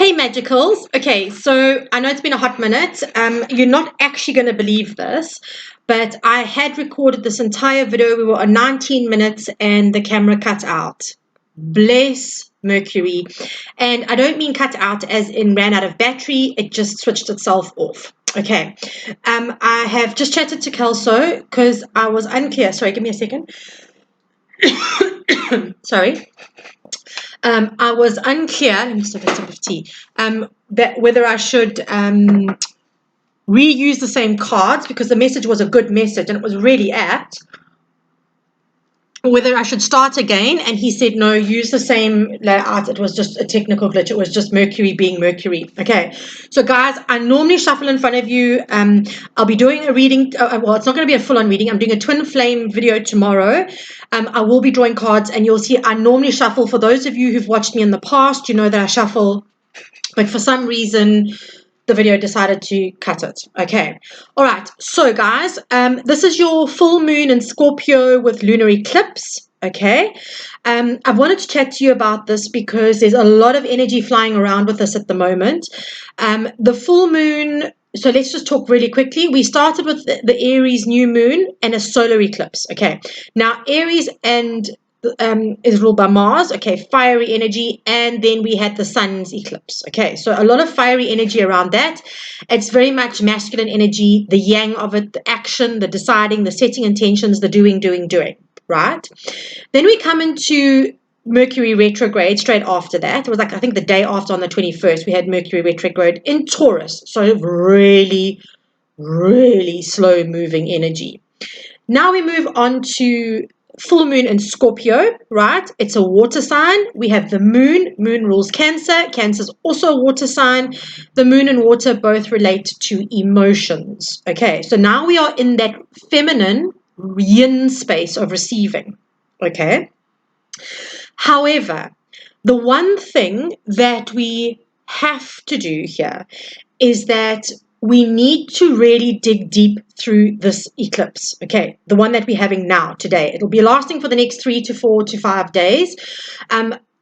Hey magicals. Okay, so I know it's been a hot minute. You're not actually going to believe this, but I had recorded this entire video. We were on 19 minutes and the camera cut out. Bless Mercury. And I don't mean cut out as in ran out of battery. It just switched itself off. Okay. I have just chatted to Kelso because I was unclear. Sorry, give me a second. Sorry. I was unclear. Let me just have a sip of tea. That whether I should reuse the same cards because the message was a good message and it was really apt. Whether I should start again, and he said no, use the same layout. It was just a technical glitch. It was just Mercury being Mercury. Okay, so guys, I normally shuffle in front of you. I'll be doing a reading. Well, it's not going to be a full-on reading. I'm doing a twin flame video tomorrow. I will be drawing cards, and you'll see I normally shuffle. For those of you who've watched me in the past, you know that I shuffle, but for some reason the video decided to cut it. Okay, all right, so guys, this is your full moon in Scorpio with lunar eclipse. Okay, I've wanted to chat to you about this because there's a lot of energy flying around with this at the moment. The full moon, so let's just talk really quickly. We started with the Aries new moon and a solar eclipse. Okay, now Aries and is ruled by Mars, okay, fiery energy, and then we had the sun's eclipse. Okay, so a lot of fiery energy around that. It's very much masculine energy, the yang of it, the action, the deciding, the setting intentions, the doing, right? Then we come into Mercury retrograde straight after that. It was like, I think the day after, on the 21st, we had Mercury retrograde in Taurus. So really, really slow moving energy. Now we move on to full moon in Scorpio, right? It's a water sign. We have the moon. Moon rules Cancer. Cancer is also a water sign. The moon and water both relate to emotions. Okay, so now we are in that feminine yin space of receiving. Okay. However, the one thing that we have to do here is that we need to really dig deep through this eclipse, okay, the one that we're having now, today. It'll be lasting for the next 3 to 4 to 5 days.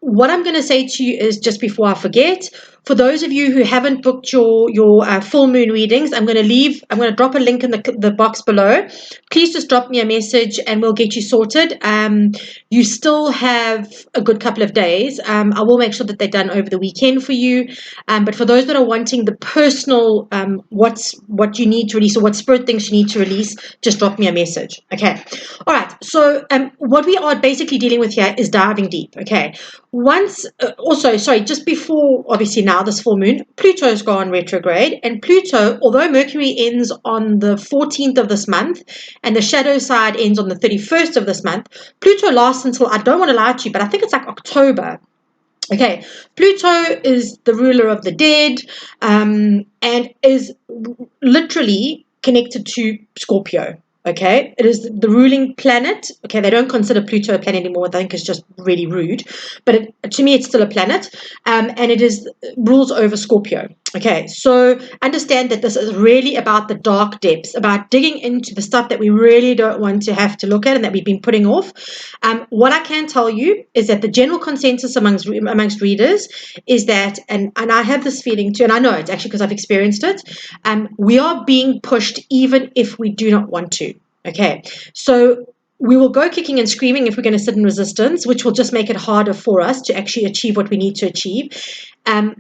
What I'm going to say to you is, just before I forget, for those of you who haven't booked your full moon readings, I'm going to drop a link in the box below. Please just drop me a message and we'll get you sorted. You still have a good couple of days. I will make sure that they're done over the weekend for you. But for those that are wanting the personal, what you need to release, or what spirit thinks you need to release, just drop me a message. Okay. All right. So what we are basically dealing with here is diving deep. Okay. Just before, obviously now this full moon, Pluto's gone retrograde, and Pluto, although Mercury ends on the 14th of this month and the shadow side ends on the 31st of this month, Pluto lasts until, I don't want to lie to you, but I think it's like October. Okay, Pluto is the ruler of the dead, and is literally connected to Scorpio. Okay, it is the ruling planet. Okay, they don't consider Pluto a planet anymore. I think it's just really rude, but to me, it's still a planet, and it rules over Scorpio. Okay, so understand that this is really about the dark depths, about digging into the stuff that we really don't want to have to look at and that we've been putting off. What I can tell you is that the general consensus amongst readers is that, and I have this feeling too, and I know it actually because I've experienced it, we are being pushed even if we do not want to. Okay, so we will go kicking and screaming if we're going to sit in resistance, which will just make it harder for us to actually achieve what we need to achieve.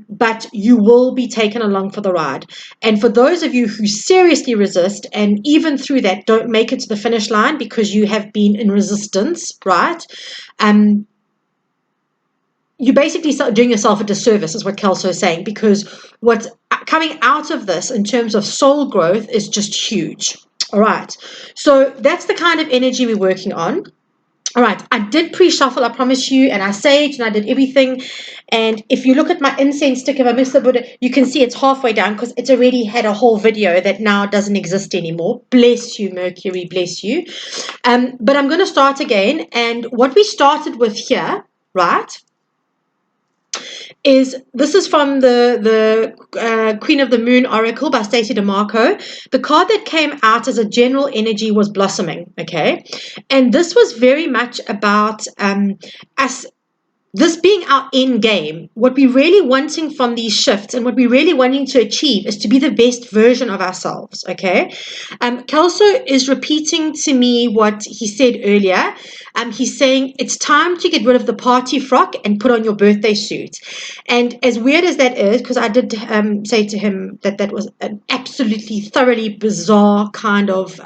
But you will be taken along for the ride. And for those of you who seriously resist, and even through that don't make it to the finish line because you have been in resistance, right? You basically start doing yourself a disservice, is what Kelso is saying, because what's coming out of this in terms of soul growth is just huge. All right, so that's the kind of energy we're working on. All right, I did pre-shuffle, I promise you, and I saged and I did everything. And if you look at my incense stick, if I miss the Buddha, you can see it's halfway down because it's already had a whole video that now doesn't exist anymore. Bless you, Mercury, bless you. But I'm going to start again. And what we started with here, right, this is from the Queen of the Moon Oracle by Stacey DeMarco. The card that came out as a general energy was blossoming, okay? And this was very much about us this being our end game, what we're really wanting from these shifts and what we're really wanting to achieve is to be the best version of ourselves, okay? Kelso is repeating to me what he said earlier. He's saying it's time to get rid of the party frock and put on your birthday suit. And as weird as that is, because I did say to him that that was an absolutely thoroughly bizarre kind of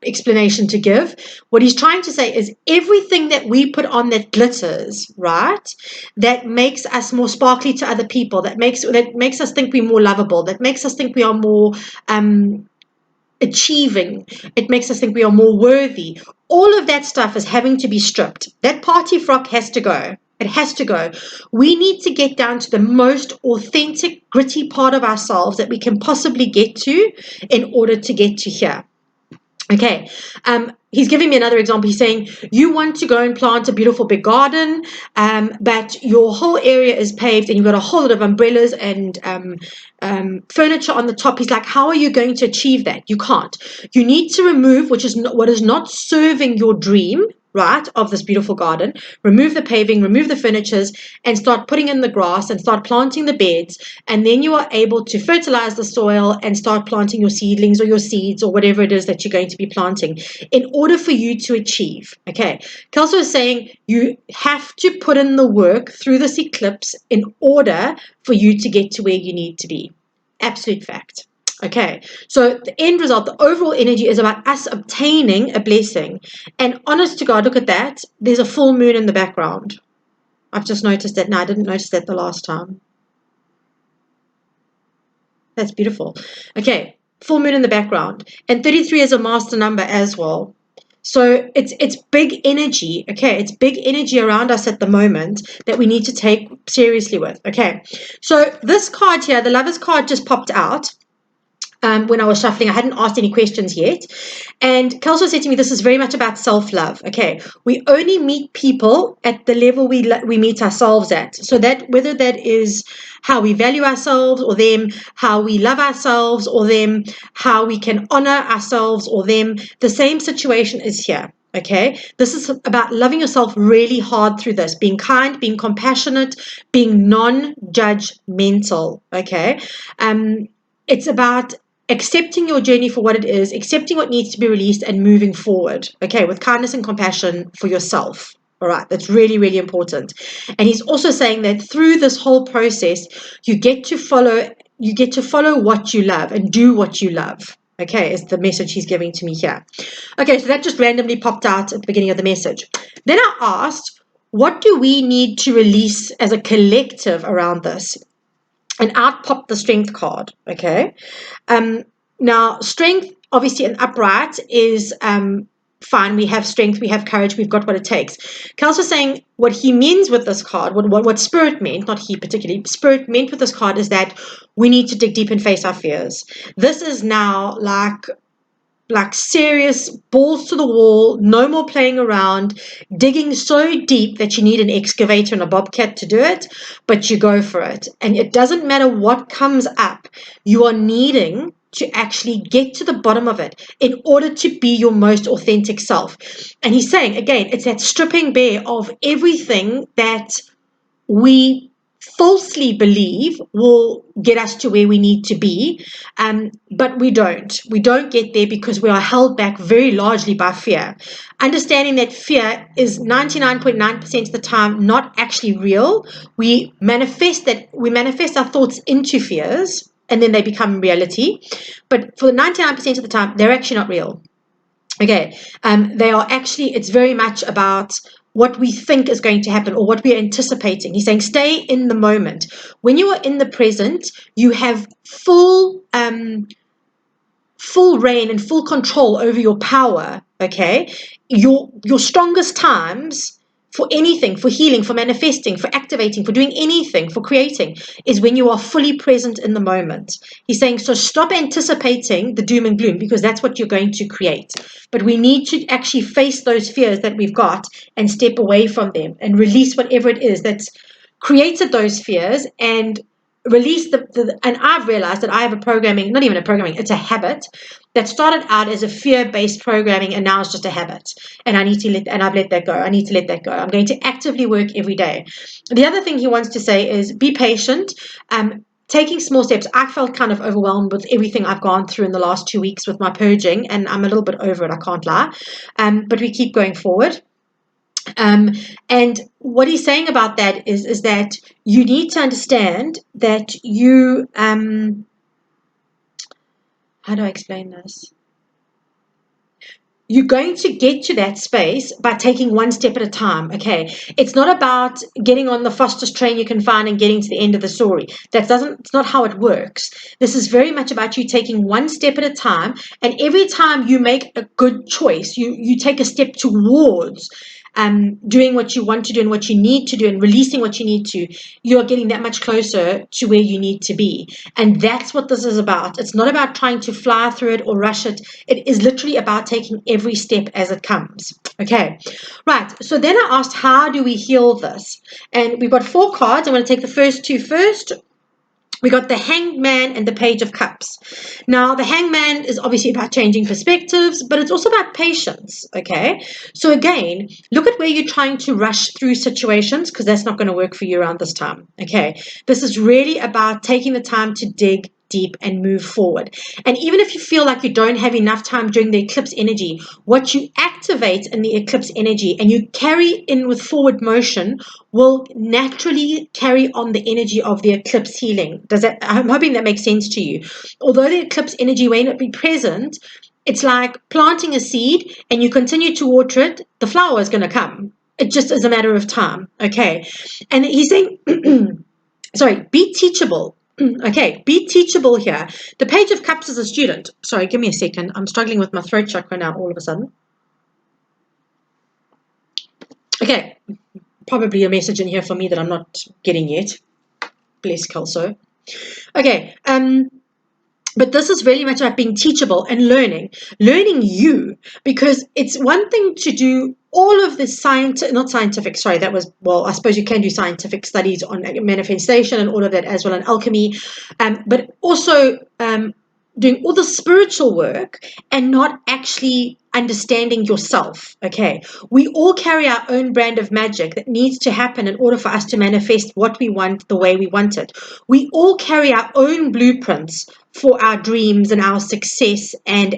explanation to give. What he's trying to say is everything that we put on that glitters, right, that makes us more sparkly to other people, that makes us think we're more lovable, that makes us think we are more achieving, it makes us think we are more worthy. All of that stuff is having to be stripped. That party frock has to go. It has to go. We need to get down to the most authentic, gritty part of ourselves that we can possibly get to in order to get to here. Okay, he's giving me another example. He's saying you want to go and plant a beautiful big garden, but your whole area is paved and you've got a whole lot of umbrellas and furniture on the top. He's like, how are you going to achieve that? You can't. You need to remove what is not serving your dream, right, of this beautiful garden. Remove the paving, remove the furnitures, and start putting in the grass and start planting the beds. And then you are able to fertilize the soil and start planting your seedlings or your seeds or whatever it is that you're going to be planting in order for you to achieve. Okay, Kelso is saying you have to put in the work through this eclipse in order for you to get to where you need to be. Absolute fact. Okay, so the end result, the overall energy is about us obtaining a blessing. And honest to God, look at that. There's a full moon in the background. I've just noticed that. No, I didn't notice that the last time. That's beautiful. Okay, full moon in the background. And 33 is a master number as well. So it's big energy, okay? It's big energy around us at the moment that we need to take seriously with, okay? So this card here, the Lover's card, just popped out. When I was shuffling, I hadn't asked any questions yet. And Kelso said to me, this is very much about self-love. Okay, we only meet people at the level we meet ourselves at. So that whether that is how we value ourselves or them, how we love ourselves or them, how we can honor ourselves or them, the same situation is here. Okay, this is about loving yourself really hard through this, being kind, being compassionate, being non-judgmental. Okay, it's about accepting your journey for what it is, accepting what needs to be released and moving forward, okay, with kindness and compassion for yourself. All right, that's really, really important. And he's also saying that through this whole process, you get to follow what you love and do what you love. Okay, is the message he's giving to me here. Okay, so that just randomly popped out at the beginning of the message. Then I asked, what do we need to release as a collective around this? And out popped the strength card, okay? Now, strength, obviously, an upright is fine. We have strength, we have courage, we've got what it takes. Kelso saying what he means with this card, what Spirit meant, not he particularly, Spirit meant with this card is that we need to dig deep and face our fears. This is now like serious balls to the wall, no more playing around, digging so deep that you need an excavator and a bobcat to do it, but you go for it. And it doesn't matter what comes up, you are needing to actually get to the bottom of it in order to be your most authentic self. And he's saying, again, it's that stripping bare of everything that we falsely believe will get us to where we need to be, but we don't get there because we are held back very largely by fear. Understanding that fear is 99.9% of the time not actually real. We manifest our thoughts into fears and then they become reality, but for the 99% of the time they're actually not real. Okay, they are actually, it's very much about what we think is going to happen or what we are anticipating. He's saying stay in the moment. When you are in the present, you have full reign and full control over your power, okay? Your strongest times for anything, for healing, for manifesting, for activating, for doing anything, for creating, is when you are fully present in the moment. He's saying, so stop anticipating the doom and gloom because that's what you're going to create. But we need to actually face those fears that we've got and step away from them and release whatever it is that's created those fears and release and I've realized that I have not even a programming, it's a habit that started out as a fear-based programming and now it's just a habit. And I've let that go. I need to let that go. I'm going to actively work every day. The other thing he wants to say is be patient. Taking small steps. I felt kind of overwhelmed with everything I've gone through in the last 2 weeks with my purging, and I'm a little bit over it, I can't lie. But we keep going forward. And what he's saying about that is that you need to understand that you, how do I explain this? You're going to get to that space by taking one step at a time, okay? It's not about getting on the fastest train you can find and getting to the end of the story. It's not how it works. This is very much about you taking one step at a time, and every time you make a good choice, you take a step towards doing what you want to do and what you need to do and releasing what you need to, you're getting that much closer to where you need to be. And that's what this is about. It's not about trying to fly through it or rush it. It is literally about taking every step as it comes. Okay, right. So then I asked, how do we heal this? And we've got 4 cards. I'm going to take the first 2 first. We got the Hanged Man and the Page of Cups. Now, the Hanged Man is obviously about changing perspectives, but it's also about patience, okay? So again, look at where you're trying to rush through situations, because that's not going to work for you around this time, okay? This is really about taking the time to dig deep and move forward. And even if you feel like you don't have enough time during the eclipse energy, what you activate in the eclipse energy and you carry in with forward motion will naturally carry on the energy of the eclipse healing. I'm hoping that makes sense to you. Although the eclipse energy may not be present, it's like planting a seed and you continue to water it, the flower is going to come. It just is a matter of time, okay? And he's saying, sorry, be teachable. Okay, be teachable here. The Page of Cups is a student. Sorry, give me a second. I'm struggling with my throat chakra now all of a sudden. Okay, probably a message in here for me that I'm not getting yet. Bless Kelso. Okay, but this is really much about being teachable and learning you, because it's one thing to do all of this I suppose you can do scientific studies on manifestation and all of that as well, and alchemy, but also doing all the spiritual work and not actually understanding yourself, okay? We all carry our own brand of magic that needs to happen in order for us to manifest what we want the way we want it. We all carry our own blueprints for our dreams and our success and.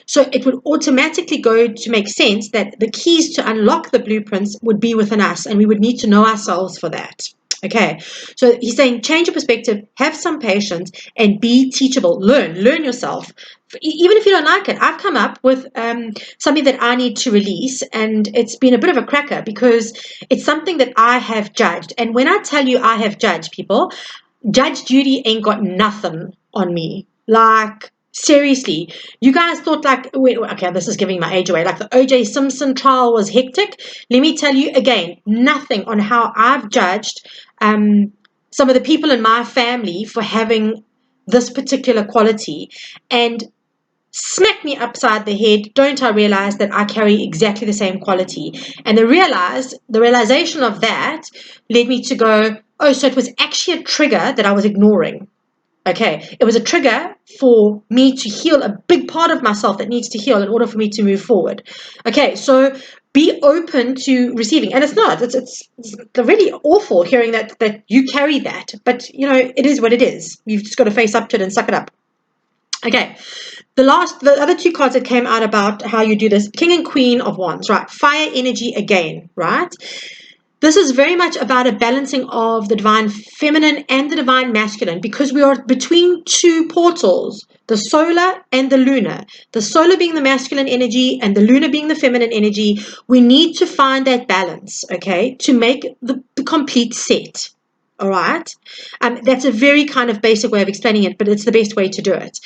So it would automatically go to make sense that the keys to unlock the blueprints would be within us, and we would need to know ourselves for that. Okay, so he's saying change your perspective, have some patience, and be teachable. Learn yourself. Even if you don't like it, I've come up with something that I need to release, and it's been a bit of a cracker because it's something that I have judged. And when I tell you I have judged people, Judge Judy ain't got nothing on me. Like, seriously, you guys thought like, wait, okay, this is giving my age away. Like the O.J. Simpson trial was hectic. Let me tell you again, nothing on how I've judged some of the people in my family for having this particular quality. And smack me upside the head, don't I realize that I carry exactly the same quality? And the realization of that led me to go, oh, so it was actually a trigger that I was ignoring. Okay, it was a trigger for me to heal a big part of myself that needs to heal in order for me to move forward. Okay, so be open to receiving. And it's really awful hearing that you carry that. But, it is what it is. You've just got to face up to it and suck it up. Okay, the other 2 cards that came out about how you do this, King and Queen of Wands, right? Fire energy again, right? This is very much about a balancing of the divine feminine and the divine masculine, because we are between 2 portals, the solar and the lunar. The solar being the masculine energy and the lunar being the feminine energy. We need to find that balance, okay, to make the complete set. All right. That's a very kind of basic way of explaining it, but it's the best way to do it.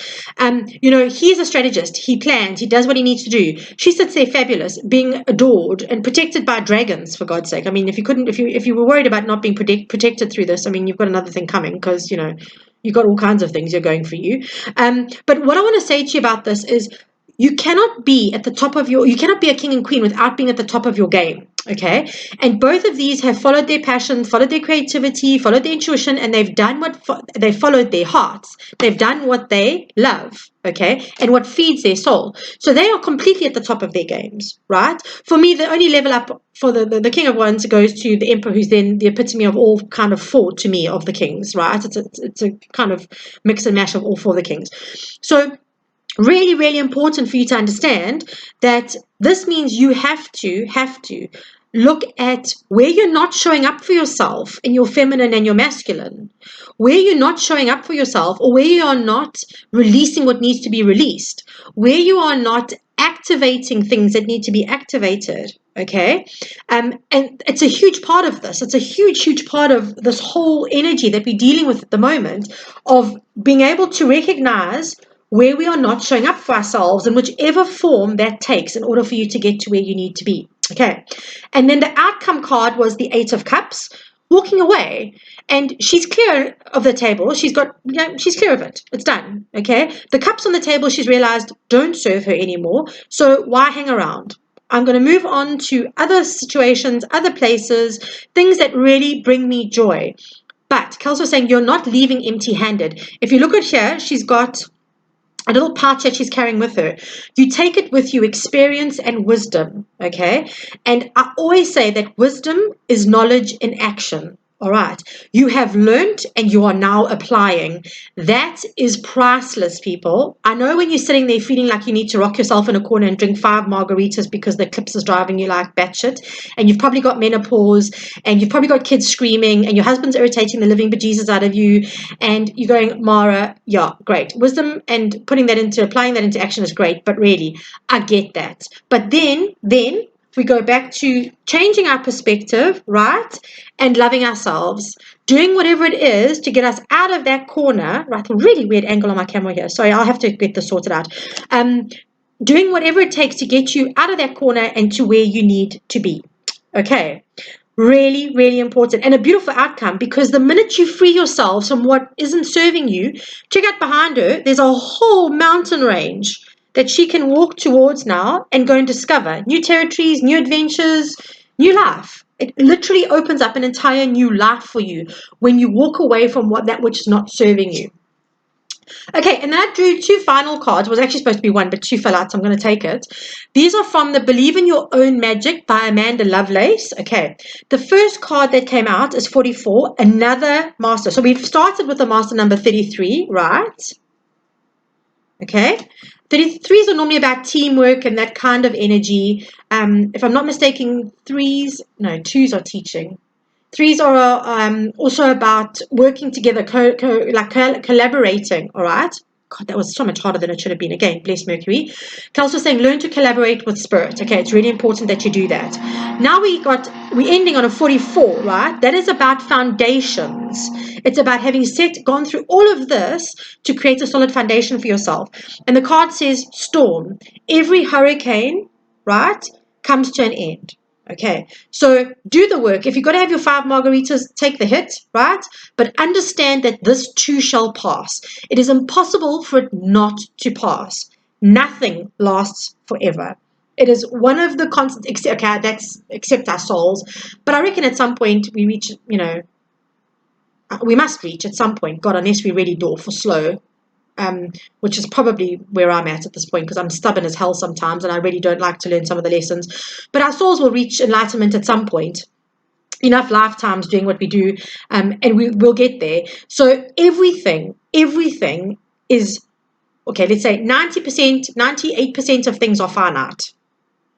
He's a strategist. He plans. He does what he needs to do. She sits there fabulous, being adored and protected by dragons, for God's sake. I mean, if you were worried about not being protected through this, I mean, you've got another thing coming, because, you've got all kinds of things you're going for you. But what I want to say to you about this is, you cannot be a king and queen without being at the top of your game. Okay, and both of these have followed their passion, followed their creativity, followed their intuition, and they've done they followed their hearts. They've done what they love, okay, and what feeds their soul. So they are completely at the top of their games, right? For me, the only level up for the King of Wands goes to the Emperor, who's then the epitome of all kind of four to me of the kings, right? It's a kind of mix and mash of all four of the kings. So really, really important for you to understand that this means you have to look at where you're not showing up for yourself in your feminine and your masculine, where you're not showing up for yourself, or where you are not releasing what needs to be released, where you are not activating things that need to be activated. Okay, and it's a huge part of this. It's a huge part of this whole energy that we're dealing with at the moment, of being able to recognize where we are not showing up for ourselves in whichever form that takes in order for you to get to where you need to be. Okay, and then the outcome card was the Eight of Cups, walking away, and she's clear of the table. She's clear of it. It's done. Okay, the cups on the table, she's realized don't serve her anymore, so why hang around? I'm going to move on to other situations, other places, things that really bring me joy. But Kelsey was saying you're not leaving empty-handed. If you look at here, she's got a little pouch that she's carrying with her. You take it with you, experience and wisdom, okay? And I always say that wisdom is knowledge in action. All right. You have learned and you are now applying. That is priceless, people. I know when you're sitting there feeling like you need to rock yourself in a corner and drink 5 margaritas because the eclipse is driving you like batshit, and you've probably got menopause, and you've probably got kids screaming, and your husband's irritating the living bejesus out of you, and you're going, Mara, yeah, great. Wisdom and applying that into action is great, but really, I get that. But then we go back to changing our perspective, right? And loving ourselves, doing whatever it is to get us out of that corner, right? A really weird angle on my camera here. Sorry, I'll have to get this sorted out. Doing whatever it takes to get you out of that corner and to where you need to be. Okay. Really, really important, and a beautiful outcome, because the minute you free yourselves from what isn't serving you, check out behind her, there's a whole mountain range that she can walk towards now and go and discover new territories, new adventures, new life. It literally opens up an entire new life for you when you walk away from that which is not serving you. Okay, and then I drew 2 final cards. It was actually supposed to be 1, but 2 fell out, so I'm going to take it. These are from the Believe in Your Own Magic by Amanda Lovelace. Okay, the first card that came out is 44, another master. So we've started with the master number 33, right? Okay, 33s are normally about teamwork and that kind of energy. If I'm not mistaken, 2s are teaching. 3s are also about working together, collaborating, all right? God, that was so much harder than it should have been. Again, bless Mercury. Kelsey was saying, learn to collaborate with spirit. Okay, it's really important that you do that. Now we're ending on a 44, right? That is about foundations. It's about having gone through all of this to create a solid foundation for yourself. And the card says storm. Every hurricane, right, comes to an end. Okay, so do the work. If you've got to have your 5 margaritas, take the hit, right? But understand that this too shall pass. It is impossible for it not to pass. Nothing lasts forever. It is one of the constants, except our souls. But I reckon at some point we reach, we must reach at some point, God, unless we really do for slow, which is probably where I'm at this point, because I'm stubborn as hell sometimes and I really don't like to learn some of the lessons. But our souls will reach enlightenment at some point. Enough lifetimes doing what we do, and we will get there. So everything is, okay, let's say 90%, 98% of things are finite.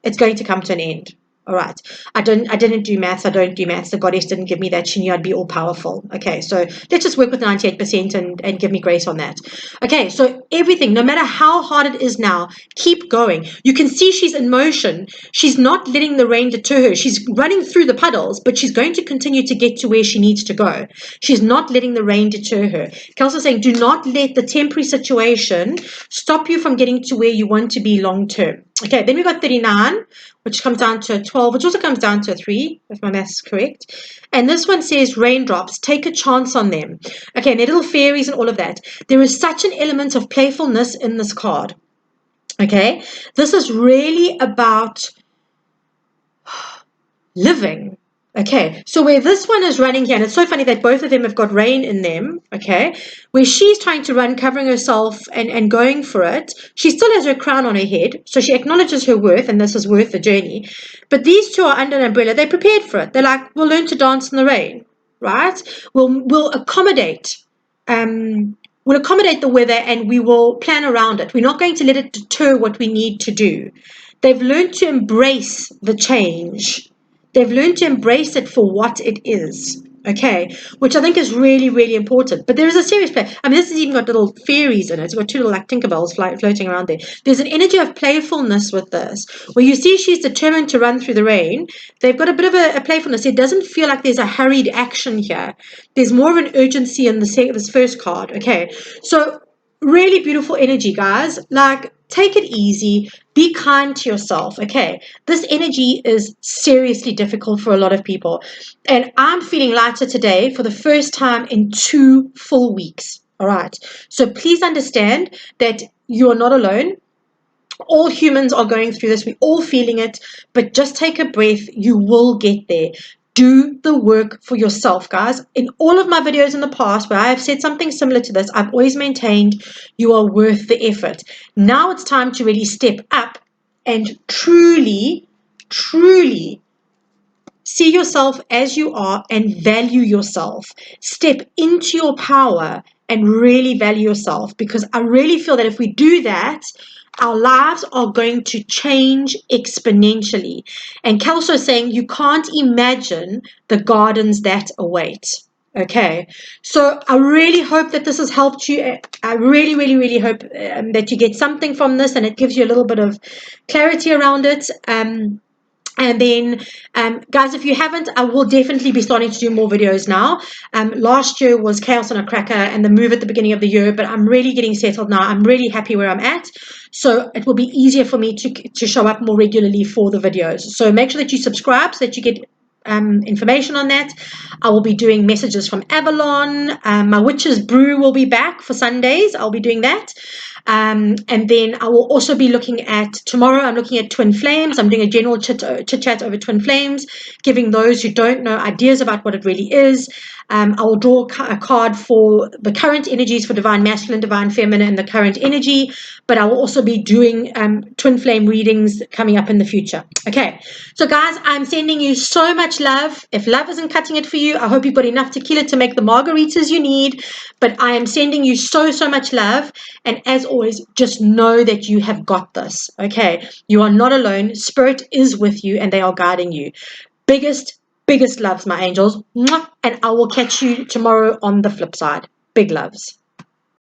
It's going to come to an end. All right. I didn't do maths. I don't do maths. The goddess didn't give me that. She knew I'd be all powerful. Okay. So let's just work with 98% and give me grace on that. Okay. So everything, no matter how hard it is now, keep going. You can see she's in motion. She's not letting the rain deter her. She's running through the puddles, but she's going to continue to get to where she needs to go. She's not letting the rain deter her. Kelsey is saying, do not let the temporary situation stop you from getting to where you want to be long term. Okay, then we've got 39, which comes down to a 12, which also comes down to a 3, if my maths is correct. And this one says raindrops, take a chance on them. Okay, and they're little fairies and all of that. There is such an element of playfulness in this card. Okay, this is really about living. Okay, so where this one is running here, and it's so funny that both of them have got rain in them, okay, where she's trying to run, covering herself and going for it, she still has her crown on her head, so she acknowledges her worth, and this is worth the journey. But these two are under an umbrella, they're prepared for it. They're like, we'll learn to dance in the rain, right? We'll accommodate we'll accommodate the weather and we will plan around it. We're not going to let it deter what we need to do. They've learned to embrace the change. They've learned to embrace it for what it is. Okay, which I think is really, really important. But there is a serious play. I mean, this has even got little fairies in it. It's got two little like Tinkerbells floating around there. There's an energy of playfulness with this, where you see she's determined to run through the rain. They've got a bit of a playfulness. It doesn't feel like there's a hurried action here. There's more of an urgency in this first card. Okay, so really beautiful energy, guys. Like, take it easy. Be kind to yourself. Okay, this energy is seriously difficult for a lot of people, and I'm feeling lighter today for the first time in 2 full weeks. All right, so please understand that you are not alone. All humans are going through this. We're all feeling it, but just take a breath. You will get there. Do the work for yourself, guys. In all of my videos in the past where I have said something similar to this, I've always maintained you are worth the effort. Now it's time to really step up and truly, truly see yourself as you are and value yourself. Step into your power and really value yourself, because I really feel that if we do that, our lives are going to change exponentially. And Kelso is saying you can't imagine the gardens that await. Okay, so I really hope that this has helped you. I really, really, really hope that you get something from this and it gives you a little bit of clarity around it. And then, guys, if you haven't, I will definitely be starting to do more videos now. Last year was Chaos on a Cracker and the move at the beginning of the year, but I'm really getting settled now. I'm really happy where I'm at. So it will be easier for me to show up more regularly for the videos. So make sure that you subscribe so that you get information on that. I will be doing messages from Avalon. My Witch's Brew will be back for Sundays. I'll be doing that. And then I will also be looking at, tomorrow I'm looking at twin flames. I'm doing a general chit chat over twin flames, giving those who don't know ideas about what it really is. I will draw a card for the current energies for divine masculine, divine feminine, and the current energy. But I will also be doing twin flame readings coming up in the future. Okay, so guys, I'm sending you so much love. If love isn't cutting it for you, I hope you've got enough tequila to make the margaritas you need. But I am sending you so, so much love. And as always, just know that you have got this. Okay, you are not alone. Spirit is with you and they are guiding you. Biggest loves, my angels. Mwah. And I will catch you tomorrow on the flip side. Big loves.